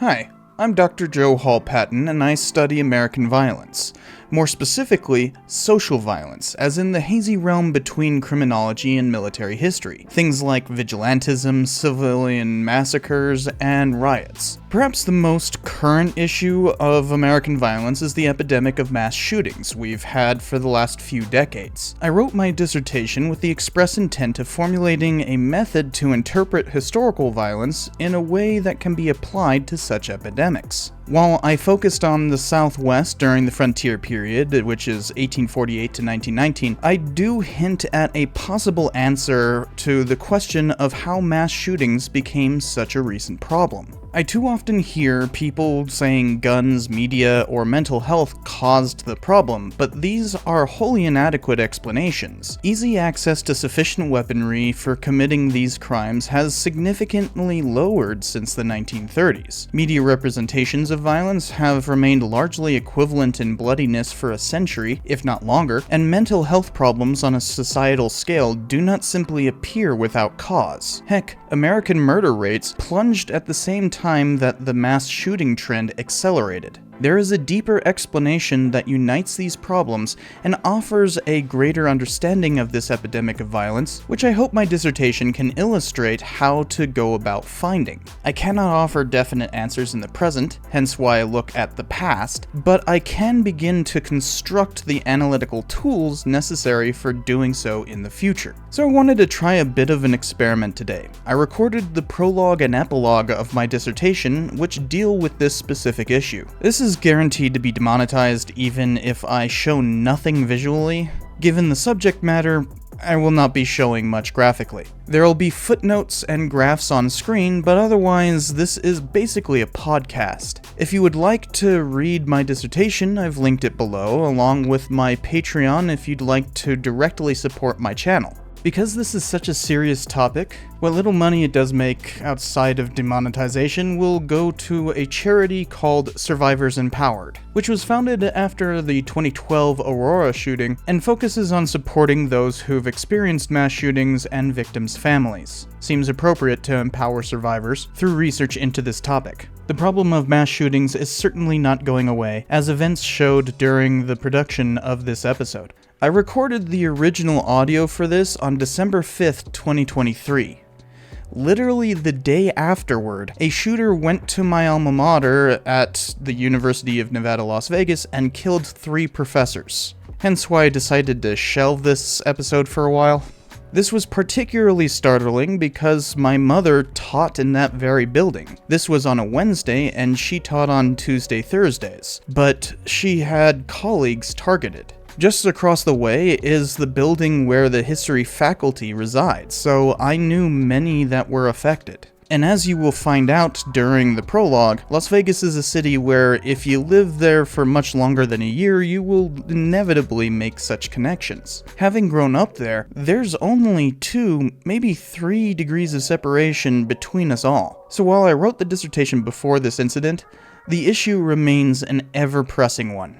Hi, I'm Dr. Joe Hall-Patton, and I study American violence. More specifically, social violence, as in the hazy realm between criminology and military history. Things like vigilantism, civilian massacres, and riots. Perhaps the most current issue of American violence is the epidemic of mass shootings we've had for the last few decades. I wrote my dissertation with the express intent of formulating a method to interpret historical violence in a way that can be applied to such epidemics. While I focused on the Southwest during the frontier period, which is 1848 to 1919, I do hint at a possible answer to the question of how mass shootings became such a recent problem. I too often hear people saying guns, media, or mental health caused the problem, but these are wholly inadequate explanations. Easy access to sufficient weaponry for committing these crimes has significantly lowered since the 1930s. Media representations of violence have remained largely equivalent in bloodiness for a century, if not longer, and mental health problems on a societal scale do not simply appear without cause. Heck, American murder rates plunged at the same time that the mass shooting trend accelerated. There is a deeper explanation that unites these problems and offers a greater understanding of this epidemic of violence, which I hope my dissertation can illustrate how to go about finding. I cannot offer definite answers in the present, hence why I look at the past, but I can begin to construct the analytical tools necessary for doing so in the future. So I wanted to try a bit of an experiment today. I recorded the prologue and epilogue of my dissertation, which deal with this specific issue. This is guaranteed to be demonetized even if I show nothing visually. Given the subject matter, I will not be showing much graphically. There will be footnotes and graphs on screen, but otherwise this is basically a podcast. If you would like to read my dissertation, I've linked it below, along with my Patreon if you'd like to directly support my channel. Because this is such a serious topic, what little money it does make outside of demonetization will go to a charity called Survivors Empowered, which was founded after the 2012 Aurora shooting and focuses on supporting those who've experienced mass shootings and victims' families. Seems appropriate to empower survivors through research into this topic. The problem of mass shootings is certainly not going away, as events showed during the production of this episode. I recorded the original audio for this on December 5th, 2023. Literally the day afterward, a shooter went to my alma mater at the University of Nevada, Las Vegas and killed 3 professors. Hence why I decided to shelve this episode for a while. This was particularly startling because my mother taught in that very building. This was on a Wednesday and she taught on Tuesday, Thursdays, but she had colleagues targeted. Just across the way is the building where the history faculty resides, so I knew many that were affected. And as you will find out during the prologue, Las Vegas is a city where if you live there for much longer than a year, you will inevitably make such connections. Having grown up there, there's only 2, maybe 3 degrees of separation between us all. So while I wrote the dissertation before this incident, the issue remains an ever-pressing one.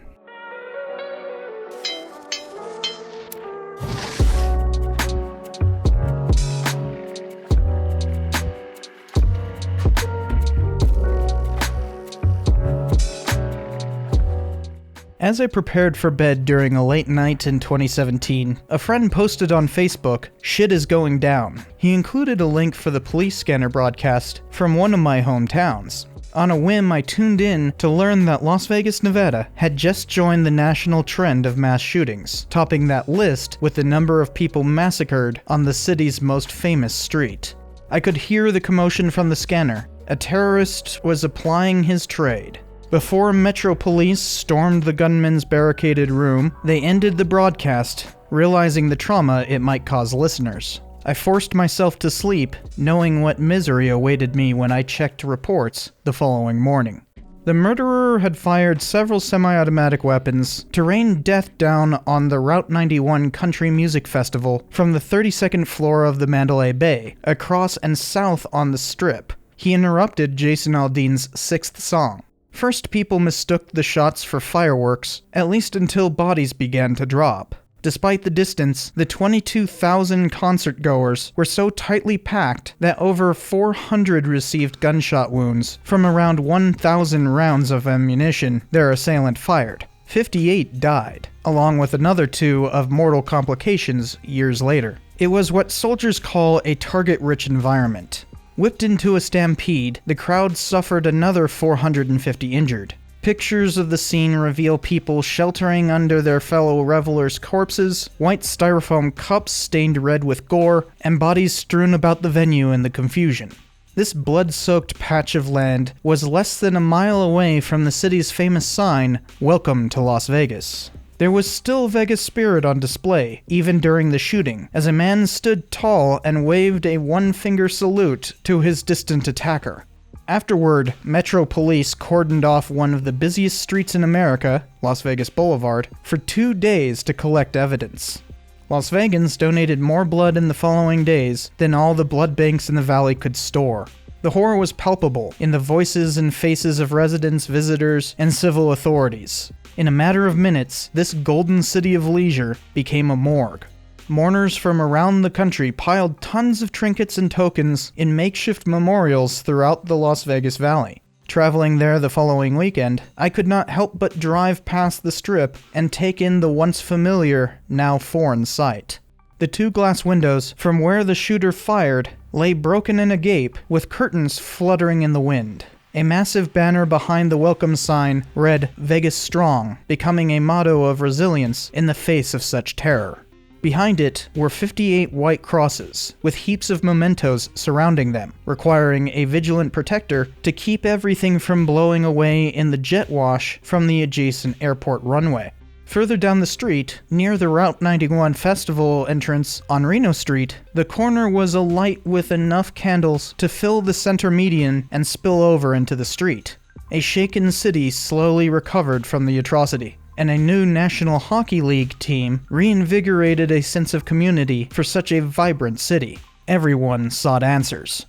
As I prepared for bed during a late night in 2017, a friend posted on Facebook, "Shit is going down." He included a link for the police scanner broadcast from one of my hometowns. On a whim, I tuned in to learn that Las Vegas, Nevada had just joined the national trend of mass shootings, topping that list with the number of people massacred on the city's most famous street. I could hear the commotion from the scanner. A terrorist was applying his trade. Before Metro Police stormed the gunman's barricaded room, they ended the broadcast, realizing the trauma it might cause listeners. I forced myself to sleep, knowing what misery awaited me when I checked reports the following morning. The murderer had fired several semi-automatic weapons to rain death down on the Route 91 Country Music Festival from the 32nd floor of the Mandalay Bay, across and south on the Strip. He interrupted Jason Aldean's 6th song. First, people mistook the shots for fireworks, at least until bodies began to drop. Despite the distance, the 22,000 concert-goers were so tightly packed that over 400 received gunshot wounds from around 1,000 rounds of ammunition their assailant fired. 58 died, along with another 2 of mortal complications years later. It was what soldiers call a target-rich environment. Whipped into a stampede, the crowd suffered another 450 injured. Pictures of the scene reveal people sheltering under their fellow revelers' corpses, white styrofoam cups stained red with gore, and bodies strewn about the venue in the confusion. This blood-soaked patch of land was less than a mile away from the city's famous sign, "Welcome to Las Vegas." There was still Vegas spirit on display, even during the shooting, as a man stood tall and waved a one-finger salute to his distant attacker. Afterward, Metro Police cordoned off one of the busiest streets in America, Las Vegas Boulevard, for 2 days to collect evidence. Las Vegans donated more blood in the following days than all the blood banks in the valley could store. The horror was palpable in the voices and faces of residents, visitors, and civil authorities. In a matter of minutes, this golden city of leisure became a morgue. Mourners from around the country piled tons of trinkets and tokens in makeshift memorials throughout the Las Vegas Valley. Traveling there the following weekend, I could not help but drive past the Strip and take in the once familiar, now foreign sight. The 2 glass windows from where the shooter fired lay broken and agape, with curtains fluttering in the wind. A massive banner behind the welcome sign read "Vegas Strong," becoming a motto of resilience in the face of such terror. Behind it were 58 white crosses, with heaps of mementos surrounding them, requiring a vigilant protector to keep everything from blowing away in the jet wash from the adjacent airport runway. Further down the street, near the Route 91 Festival entrance on Reno Street, the corner was alight with enough candles to fill the center median and spill over into the street. A shaken city slowly recovered from the atrocity, and a new National Hockey League team reinvigorated a sense of community for such a vibrant city. Everyone sought answers.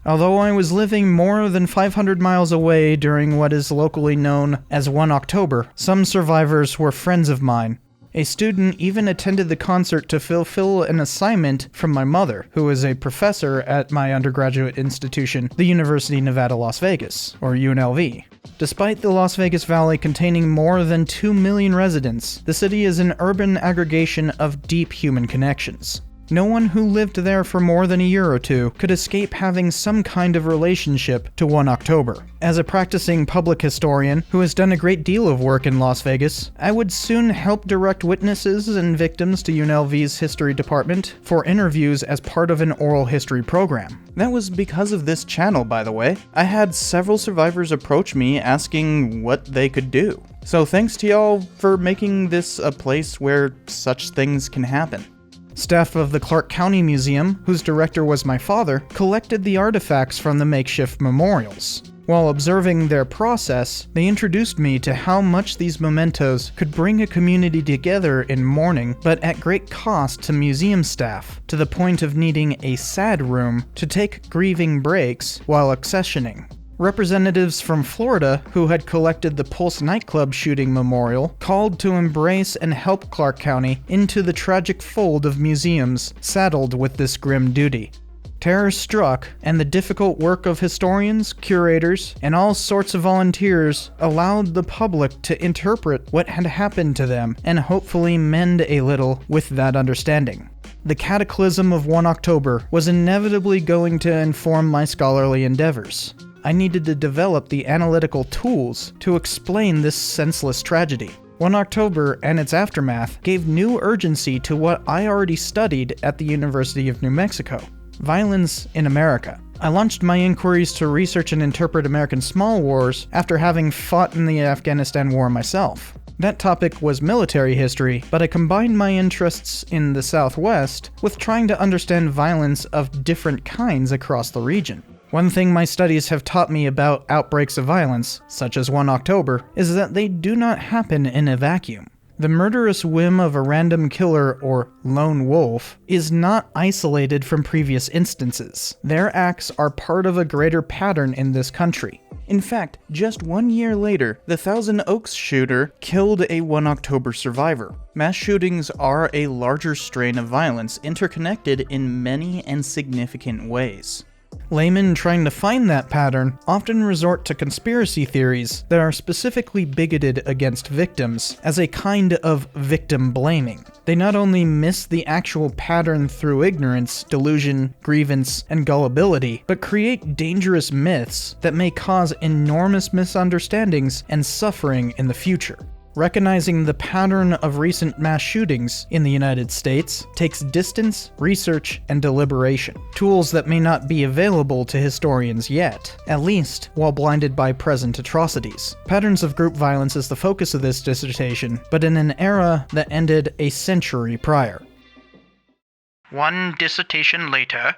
Although I was living more than 500 miles away during what is locally known as 1 October, some survivors were friends of mine. A student even attended the concert to fulfill an assignment from my mother, who is a professor at my undergraduate institution, the University of Nevada, Las Vegas, or UNLV. Despite the Las Vegas Valley containing more than 2 million residents, the city is an urban aggregation of deep human connections. No one who lived there for more than a year or 2 could escape having some kind of relationship to 1 October. As a practicing public historian who has done a great deal of work in Las Vegas, I would soon help direct witnesses and victims to UNLV's history department for interviews as part of an oral history program. That was because of this channel, by the way. I had several survivors approach me asking what they could do. So thanks to y'all for making this a place where such things can happen. Staff of the Clark County Museum, whose director was my father, collected the artifacts from the makeshift memorials. While observing their process, they introduced me to how much these mementos could bring a community together in mourning, but at great cost to museum staff, to the point of needing a sad room to take grieving breaks while accessioning. Representatives from Florida, who had collected the Pulse nightclub shooting memorial, called to embrace and help Clark County into the tragic fold of museums saddled with this grim duty. Terror struck, and the difficult work of historians, curators, and all sorts of volunteers allowed the public to interpret what had happened to them and hopefully mend a little with that understanding. The cataclysm of 1 October was inevitably going to inform my scholarly endeavors. I needed to develop the analytical tools to explain this senseless tragedy. 1 October and its aftermath gave new urgency to what I already studied at the University of New Mexico: violence in America. I launched my inquiries to research and interpret American small wars after having fought in the Afghanistan War myself. That topic was military history, but I combined my interests in the Southwest with trying to understand violence of different kinds across the region. One thing my studies have taught me about outbreaks of violence, such as 1 October, is that they do not happen in a vacuum. The murderous whim of a random killer, or lone wolf, is not isolated from previous instances. Their acts are part of a greater pattern in this country. In fact, just 1 year later, the Thousand Oaks shooter killed a 1 October survivor. Mass shootings are a larger strain of violence interconnected in many and significant ways. Laymen trying to find that pattern often resort to conspiracy theories that are specifically bigoted against victims as a kind of victim blaming. They not only miss the actual pattern through ignorance, delusion, grievance, and gullibility, but create dangerous myths that may cause enormous misunderstandings and suffering in the future. Recognizing the pattern of recent mass shootings in the United States takes distance, research, and deliberation, tools that may not be available to historians yet, at least while blinded by present atrocities. Patterns of group violence is the focus of this dissertation, but in an era that ended a century prior. One dissertation later.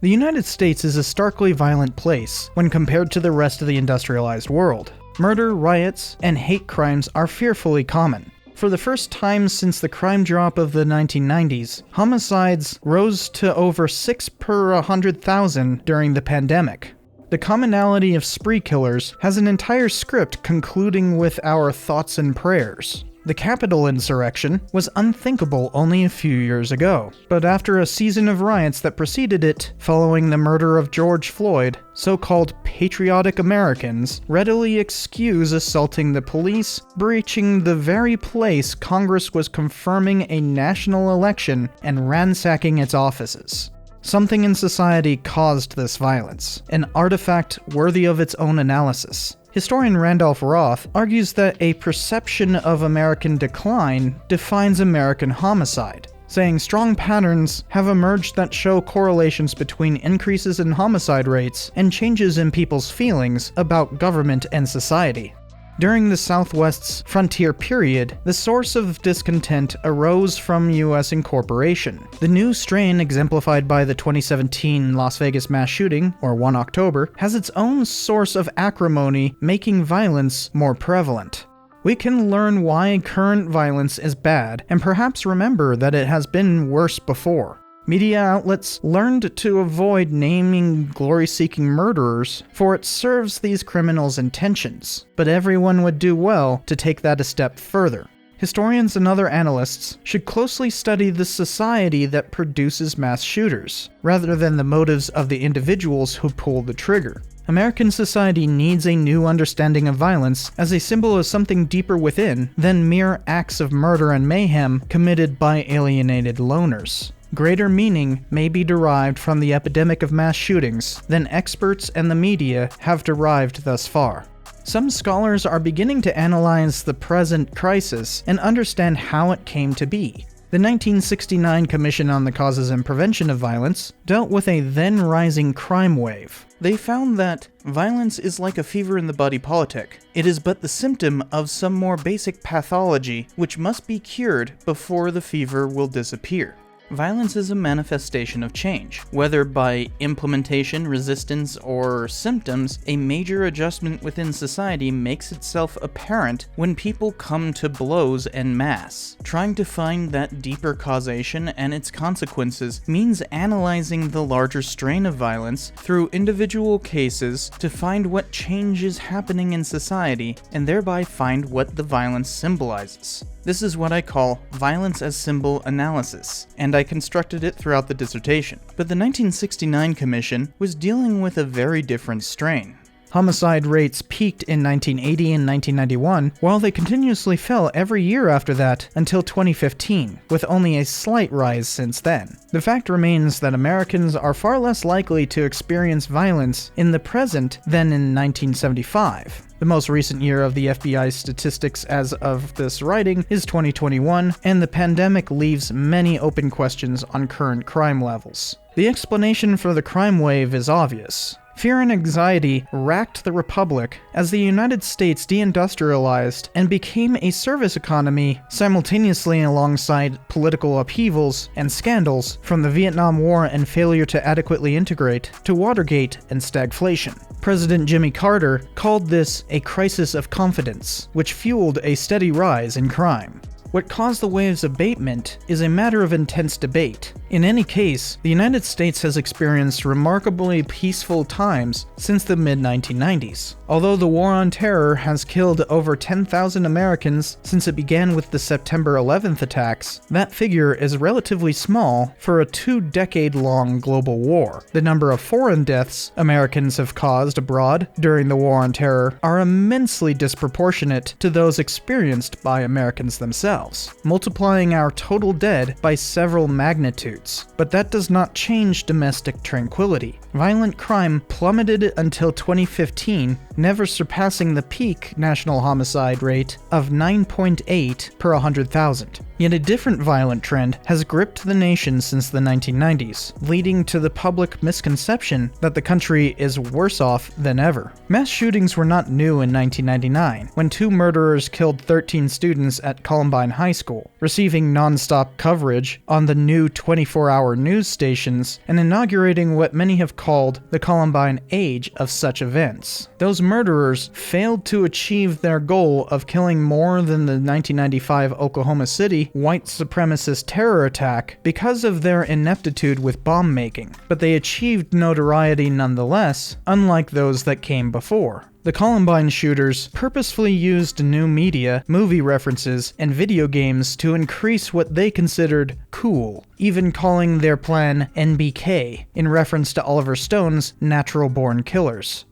The United States is a starkly violent place when compared to the rest of the industrialized world. Murder, riots, and hate crimes are fearfully common. For the first time since the crime drop of the 1990s, homicides rose to over 6 per 100,000 during the pandemic. The commonality of spree killers has an entire script concluding with our thoughts and prayers. The Capitol insurrection was unthinkable only a few years ago, but after a season of riots that preceded it, following the murder of George Floyd, so-called patriotic Americans readily excuse assaulting the police, breaching the very place Congress was confirming a national election, and ransacking its offices. Something in society caused this violence, an artifact worthy of its own analysis. Historian Randolph Roth argues that a perception of American decline defines American homicide, saying strong patterns have emerged that show correlations between increases in homicide rates and changes in people's feelings about government and society. During the Southwest's frontier period, the source of discontent arose from U.S. incorporation. The new strain exemplified by the 2017 Las Vegas mass shooting, or 1 October, has its own source of acrimony, making violence more prevalent. We can learn why current violence is bad, and perhaps remember that it has been worse before. Media outlets learned to avoid naming glory-seeking murderers, for it serves these criminals' intentions, but everyone would do well to take that a step further. Historians and other analysts should closely study the society that produces mass shooters, rather than the motives of the individuals who pull the trigger. American society needs a new understanding of violence as a symbol of something deeper within than mere acts of murder and mayhem committed by alienated loners. Greater meaning may be derived from the epidemic of mass shootings than experts and the media have derived thus far. Some scholars are beginning to analyze the present crisis and understand how it came to be. The 1969 Commission on the Causes and Prevention of Violence dealt with a then-rising crime wave. They found that violence is like a fever in the body politic. It is but the symptom of some more basic pathology which must be cured before the fever will disappear. Violence is a manifestation of change. Whether by implementation, resistance, or symptoms, a major adjustment within society makes itself apparent when people come to blows en masse. Trying to find that deeper causation and its consequences means analyzing the larger strain of violence through individual cases to find what change is happening in society and thereby find what the violence symbolizes. This is what I call violence as symbol analysis, and I constructed it throughout the dissertation. But the 1969 Commission was dealing with a very different strain. Homicide rates peaked in 1980 and 1991, while they continuously fell every year after that until 2015, with only a slight rise since then. The fact remains that Americans are far less likely to experience violence in the present than in 1975. The most recent year of the FBI's statistics as of this writing is 2021, and the pandemic leaves many open questions on current crime levels. The explanation for the crime wave is obvious. Fear and anxiety racked the Republic as the United States deindustrialized and became a service economy simultaneously alongside political upheavals and scandals from the Vietnam War and failure to adequately integrate to Watergate and stagflation. President Jimmy Carter called this a crisis of confidence, which fueled a steady rise in crime. What caused the wave's abatement is a matter of intense debate. In any case, the United States has experienced remarkably peaceful times since the mid-1990s. Although the War on Terror has killed over 10,000 Americans since it began with the September 11th attacks, that figure is relatively small for a 2-decade-long global war. The number of foreign deaths Americans have caused abroad during the War on Terror are immensely disproportionate to those experienced by Americans themselves, multiplying our total dead by several magnitudes. But that does not change domestic tranquility. Violent crime plummeted until 2015, never surpassing the peak national homicide rate of 9.8 per 100,000. Yet a different violent trend has gripped the nation since the 1990s, leading to the public misconception that the country is worse off than ever. Mass shootings were not new in 1999, when 2 murderers killed 13 students at Columbine High School, receiving non-stop coverage on the new 24-hour news stations and inaugurating what many have called the Columbine age of such events. Those murderers failed to achieve their goal of killing more than the 1995 Oklahoma City white supremacist terror attack because of their ineptitude with bomb making, but they achieved notoriety nonetheless, unlike those that came before. The Columbine shooters purposefully used new media, movie references, and video games to increase what they considered cool, even calling their plan NBK, in reference to Oliver Stone's Natural Born Killers.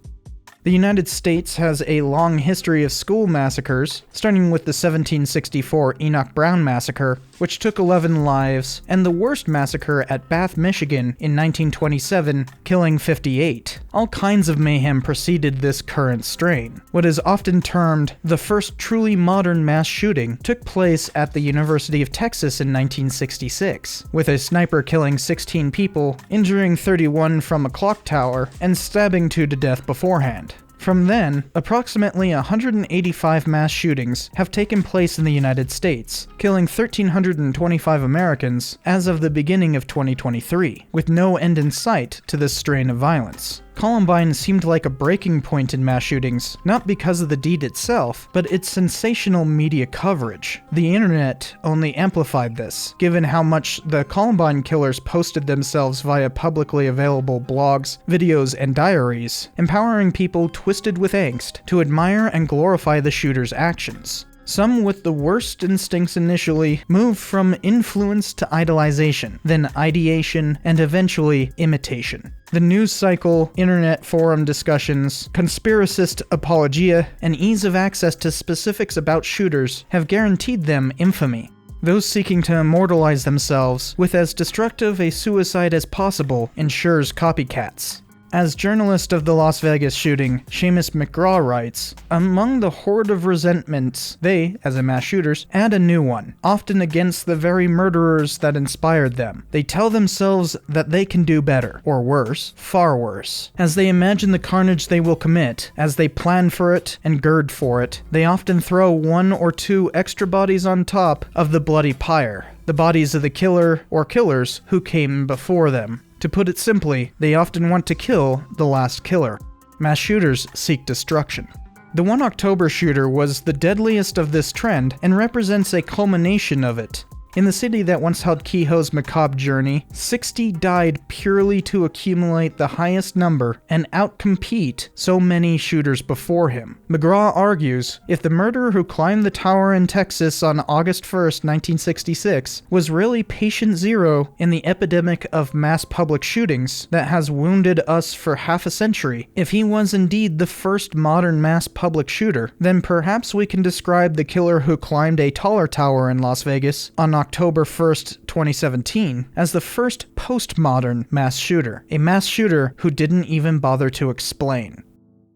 The United States has a long history of school massacres, starting with the 1764 Enoch Brown Massacre, which took 11 lives, and the worst massacre at Bath, Michigan in 1927, killing 58. All kinds of mayhem preceded this current strain. What is often termed the first truly modern mass shooting took place at the University of Texas in 1966, with a sniper killing 16 people, injuring 31 from a clock tower, and stabbing 2 to death beforehand. From then, approximately 185 mass shootings have taken place in the United States, killing 1,325 Americans as of the beginning of 2023, with no end in sight to this strain of violence. Columbine seemed like a breaking point in mass shootings, not because of the deed itself, but its sensational media coverage. The internet only amplified this, given how much the Columbine killers posted themselves via publicly available blogs, videos, and diaries, empowering people twisted with angst to admire and glorify the shooter's actions. Some with the worst instincts initially moved from influence to idolization, then ideation, and eventually imitation. The news cycle, internet forum discussions, conspiracist apologia, and ease of access to specifics about shooters have guaranteed them infamy. Those seeking to immortalize themselves with as destructive a suicide as possible ensures copycats. As journalist of the Las Vegas shooting, Seamus McGraw writes, among the horde of resentments, they, as in mass shooters, add a new one, often against the very murderers that inspired them. They tell themselves that they can do better, or worse, far worse. As they imagine the carnage they will commit, as they plan for it and gird for it, they often throw 1 or 2 extra bodies on top of the bloody pyre, the bodies of the killer or killers who came before them. To put it simply, they often want to kill the last killer. Mass shooters seek destruction. The 1 October shooter was the deadliest of this trend and represents a culmination of it. In the city that once held Kehoe's macabre journey, 60 died purely to accumulate the highest number and outcompete so many shooters before him. McGraw argues, if the murderer who climbed the tower in Texas on August 1st, 1966, was really patient zero in the epidemic of mass public shootings that has wounded us for half a century, if he was indeed the first modern mass public shooter, then perhaps we can describe the killer who climbed a taller tower in Las Vegas on October 1st, 2017, as the first postmodern mass shooter, a mass shooter who didn't even bother to explain.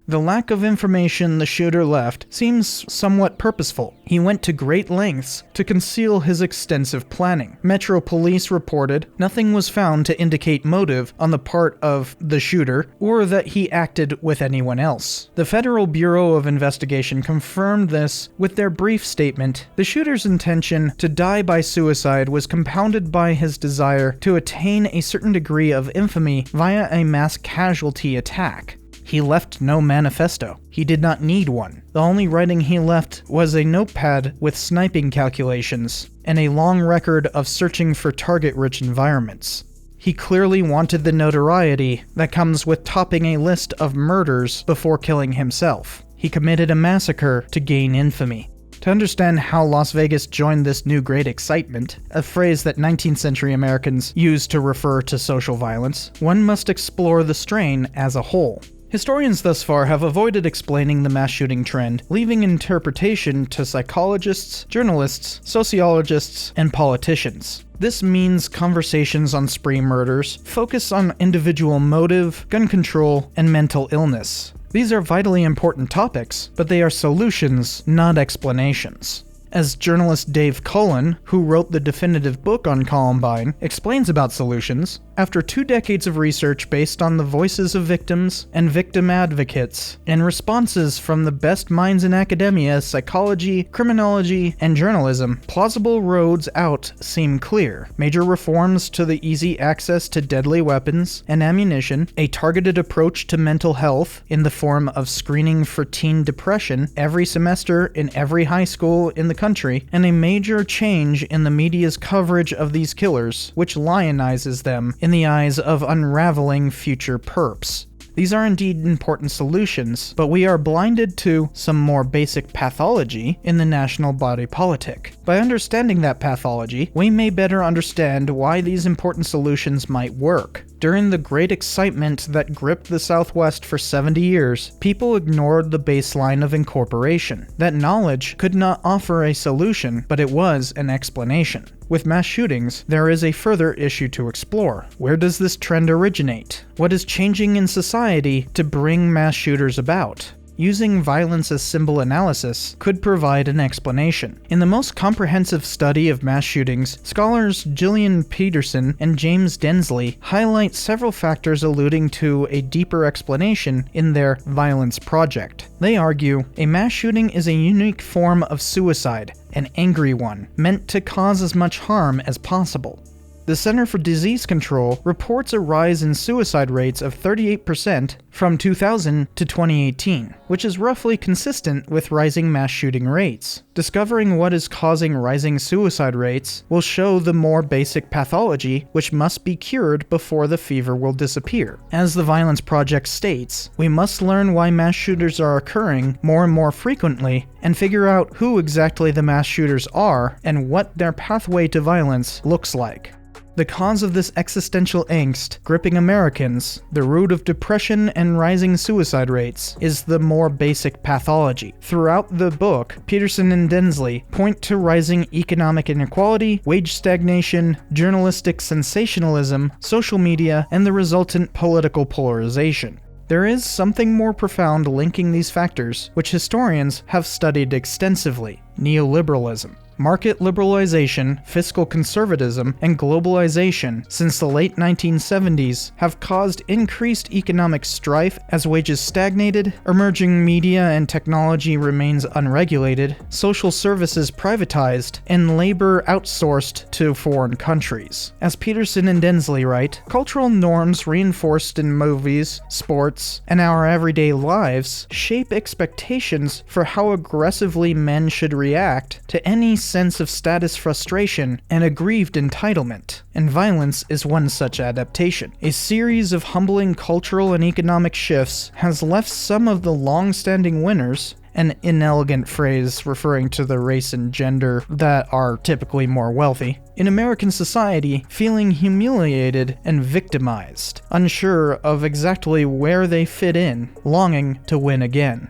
The lack of information the shooter left seems somewhat purposeful. He went to great lengths to conceal his extensive planning. Metro Police reported nothing was found to indicate motive on the part of the shooter or that he acted with anyone else. The Federal Bureau of Investigation confirmed this with their brief statement. The shooter's intention to die by suicide was compounded by his desire to attain a certain degree of infamy via a mass casualty attack. He left no manifesto. He did not need one. The only writing he left was a notepad with sniping calculations and a long record of searching for target-rich environments. He clearly wanted the notoriety that comes with topping a list of murders before killing himself. He committed a massacre to gain infamy. To understand how Las Vegas joined this new great excitement, a phrase that 19th century Americans used to refer to social violence, one must explore the strain as a whole. Historians thus far have avoided explaining the mass shooting trend, leaving interpretation to psychologists, journalists, sociologists, and politicians. This means conversations on spree murders focus on individual motive, gun control, and mental illness. These are vitally important topics, but they are solutions, not explanations. As journalist Dave Cullen, who wrote the definitive book on Columbine, explains about solutions, after 2 decades of research based on the voices of victims and victim advocates, and responses from the best minds in academia, psychology, criminology, and journalism, plausible roads out seem clear. Major reforms to the easy access to deadly weapons and ammunition, a targeted approach to mental health in the form of screening for teen depression every semester in every high school in the country, and a major change in the media's coverage of these killers, which lionizes them in the eyes of unraveling future perps. These are indeed important solutions, but we are blinded to some more basic pathology in the national body politic. By understanding that pathology, we may better understand why these important solutions might work. During the great excitement that gripped the Southwest for 70 years, people ignored the baseline of incorporation. That knowledge could not offer a solution, but it was an explanation. With mass shootings, there is a further issue to explore. Where does this trend originate? What is changing in society to bring mass shooters about? Using violence as symbol analysis could provide an explanation. In the most comprehensive study of mass shootings, scholars Gillian Peterson and James Densley highlight several factors alluding to a deeper explanation in their Violence Project. They argue a mass shooting is a unique form of suicide, an angry one, meant to cause as much harm as possible. The Center for Disease Control reports a rise in suicide rates of 38% from 2000 to 2018, which is roughly consistent with rising mass shooting rates. Discovering what is causing rising suicide rates will show the more basic pathology which must be cured before the fever will disappear. As the Violence Project states, we must learn why mass shooters are occurring more and more frequently and figure out who exactly the mass shooters are and what their pathway to violence looks like. The cause of this existential angst gripping Americans, the root of depression and rising suicide rates, is the more basic pathology. Throughout the book, Peterson and Densley point to rising economic inequality, wage stagnation, journalistic sensationalism, social media, and the resultant political polarization. There is something more profound linking these factors, which historians have studied extensively: neoliberalism. Market liberalization, fiscal conservatism, and globalization since the late 1970s have caused increased economic strife as wages stagnated, emerging media and technology remains unregulated, social services privatized, and labor outsourced to foreign countries. As Peterson and Densley write, cultural norms reinforced in movies, sports, and our everyday lives shape expectations for how aggressively men should react to any sense of status frustration and aggrieved entitlement, and violence is one such adaptation. A series of humbling cultural and economic shifts has left some of the long-standing winners, an inelegant phrase referring to the race and gender that are typically more wealthy, in American society feeling humiliated and victimized, unsure of exactly where they fit in, longing to win again.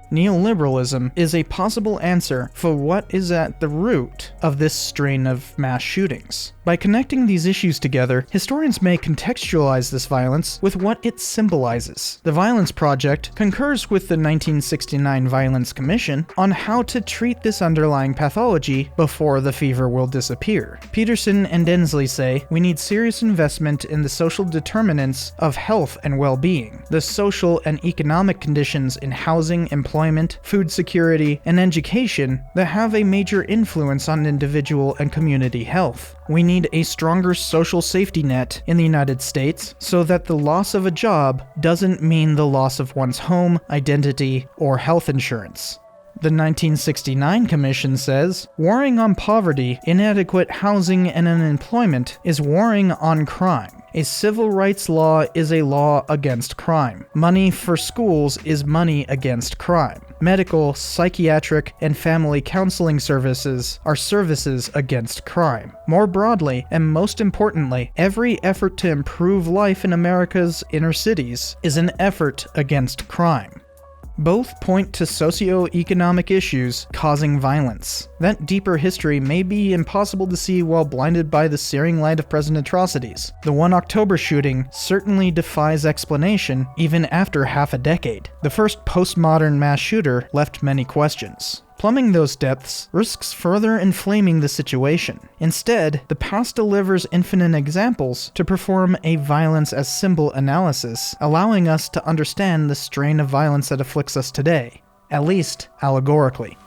Neoliberalism is a possible answer for what is at the root of this strain of mass shootings. By connecting these issues together, historians may contextualize this violence with what it symbolizes. The Violence Project concurs with the 1969 Violence Commission on how to treat this underlying pathology before the fever will disappear. Peterson and Densley say we need serious investment in the social determinants of health and well-being, the social and economic conditions in housing, employment, food security, and education that have a major influence on individual and community health. We need need a stronger social safety net in the United States so that the loss of a job doesn't mean the loss of one's home, identity, or health insurance. The 1969 Commission says, warring on poverty, inadequate housing, and unemployment is warring on crime. A civil rights law is a law against crime. Money for schools is money against crime. Medical, psychiatric, and family counseling services are services against crime. More broadly, and most importantly, every effort to improve life in America's inner cities is an effort against crime. Both point to socio-economic issues causing violence. That deeper history may be impossible to see while blinded by the searing light of present atrocities. The 1 October shooting certainly defies explanation even after half a decade. The first postmodern mass shooter left many questions. Plumbing those depths risks further inflaming the situation. Instead, the past delivers infinite examples to perform a violence as symbol analysis, allowing us to understand the strain of violence that afflicts us today, at least allegorically.